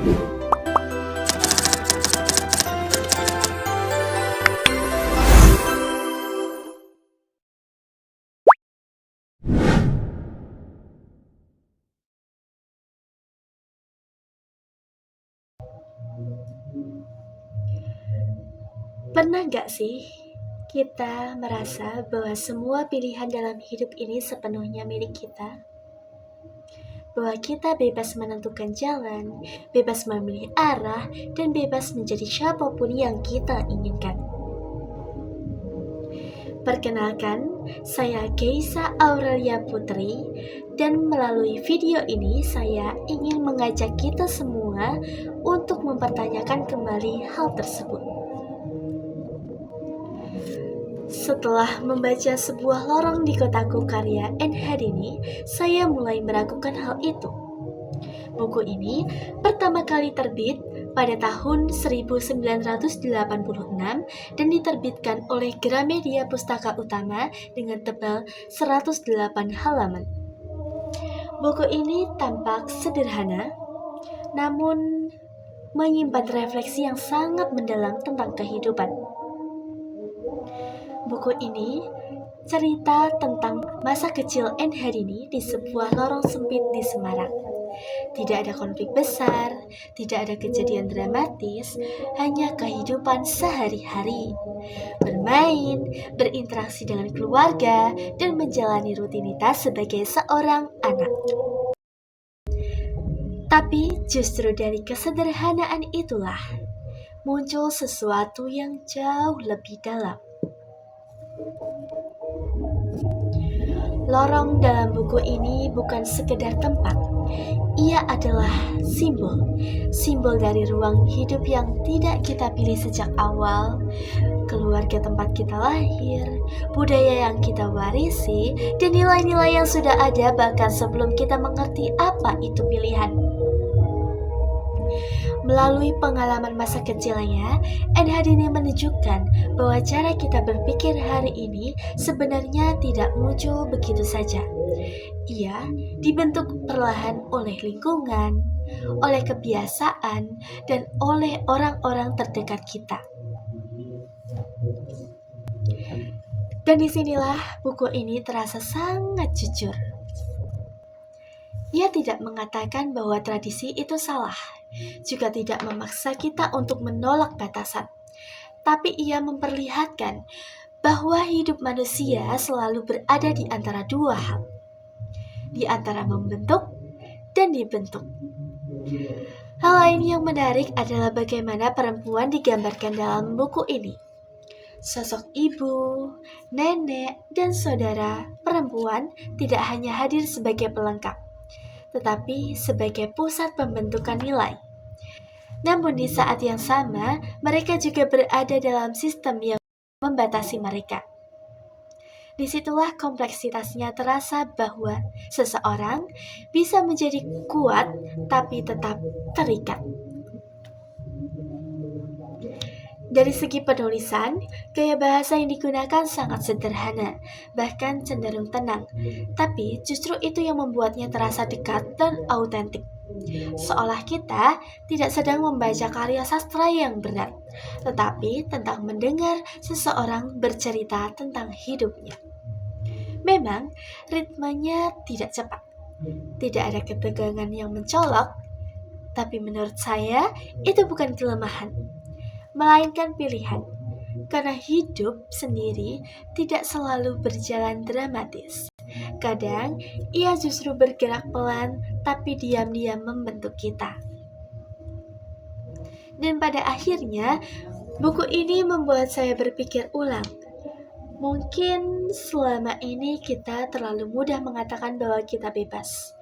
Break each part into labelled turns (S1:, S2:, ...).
S1: Pernah nggak sih kita merasa bahwa semua pilihan dalam hidup ini sepenuhnya milik kita? Bahwa kita bebas menentukan jalan, bebas memilih arah, dan bebas menjadi siapapun yang kita inginkan. Perkenalkan, saya Geisa Aurelia Putri, dan melalui video ini saya ingin mengajak kita semua untuk mempertanyakan kembali hal tersebut. Setelah membaca sebuah lorong di kotaku karya N. Hadini, saya mulai meragukan hal itu. Buku ini pertama kali terbit pada tahun 1986 dan diterbitkan oleh Gramedia Pustaka Utama dengan tebal 108 halaman. Buku ini tampak sederhana, namun menyimpan refleksi yang sangat mendalam tentang kehidupan. Buku ini cerita tentang masa kecil N. Hadini di sebuah lorong sempit di Semarang. Tidak ada konflik besar, tidak ada kejadian dramatis, hanya kehidupan sehari-hari. Bermain, berinteraksi dengan keluarga, dan menjalani rutinitas sebagai seorang anak. Tapi justru dari kesederhanaan itulah muncul sesuatu yang jauh lebih dalam. Lorong dalam buku ini bukan sekedar tempat. Ia adalah simbol dari ruang hidup yang tidak kita pilih sejak awal, keluarga tempat kita lahir, budaya yang kita warisi, dan nilai-nilai yang sudah ada bahkan sebelum kita mengerti apa itu pilihan. Melalui pengalaman masa kecilnya, N. Hadini menunjukkan bahwa cara kita berpikir hari ini sebenarnya tidak muncul begitu saja. Ia dibentuk perlahan oleh lingkungan, oleh kebiasaan, dan oleh orang-orang terdekat kita. Dan disinilah buku ini terasa sangat jujur. Ia tidak mengatakan bahwa tradisi itu salah, juga tidak memaksa kita untuk menolak batasan. Tapi ia memperlihatkan bahwa hidup manusia selalu berada di antara dua hal, di antara membentuk dan dibentuk. Hal lain yang menarik adalah bagaimana perempuan digambarkan dalam buku ini. Sosok ibu, nenek, dan saudara perempuan tidak hanya hadir sebagai pelengkap, tetapi sebagai pusat pembentukan nilai. Namun di saat yang sama, mereka juga berada dalam sistem yang membatasi mereka. Disitulah kompleksitasnya terasa bahwa seseorang bisa menjadi kuat tapi tetap terikat. Dari segi penulisan, gaya bahasa yang digunakan sangat sederhana, bahkan cenderung tenang. Tapi justru itu yang membuatnya terasa dekat dan autentik. Seolah kita tidak sedang membaca karya sastra yang berat, tetapi tentang mendengar seseorang bercerita tentang hidupnya. Memang, ritmenya tidak cepat. Tidak ada ketegangan yang mencolok, tapi menurut saya itu bukan kelemahan, melainkan pilihan. Karena hidup sendiri tidak selalu berjalan dramatis. Kadang ia justru bergerak pelan tapi diam-diam membentuk kita. Dan pada akhirnya, buku ini membuat saya berpikir ulang. Mungkin selama ini kita terlalu mudah mengatakan bahwa kita bebas.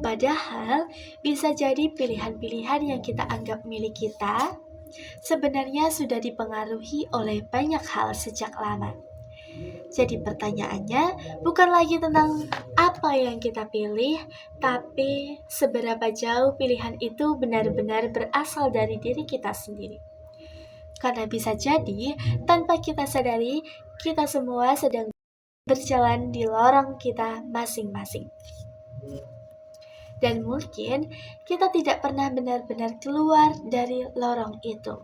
S1: Padahal bisa jadi pilihan-pilihan yang kita anggap milik kita sebenarnya sudah dipengaruhi oleh banyak hal sejak lama. Jadi pertanyaannya bukan lagi tentang apa yang kita pilih, tapi seberapa jauh pilihan itu benar-benar berasal dari diri kita sendiri. Karena bisa jadi, tanpa kita sadari, kita semua sedang berjalan di lorong kita masing-masing. Dan mungkin kita tidak pernah benar-benar keluar dari lorong itu.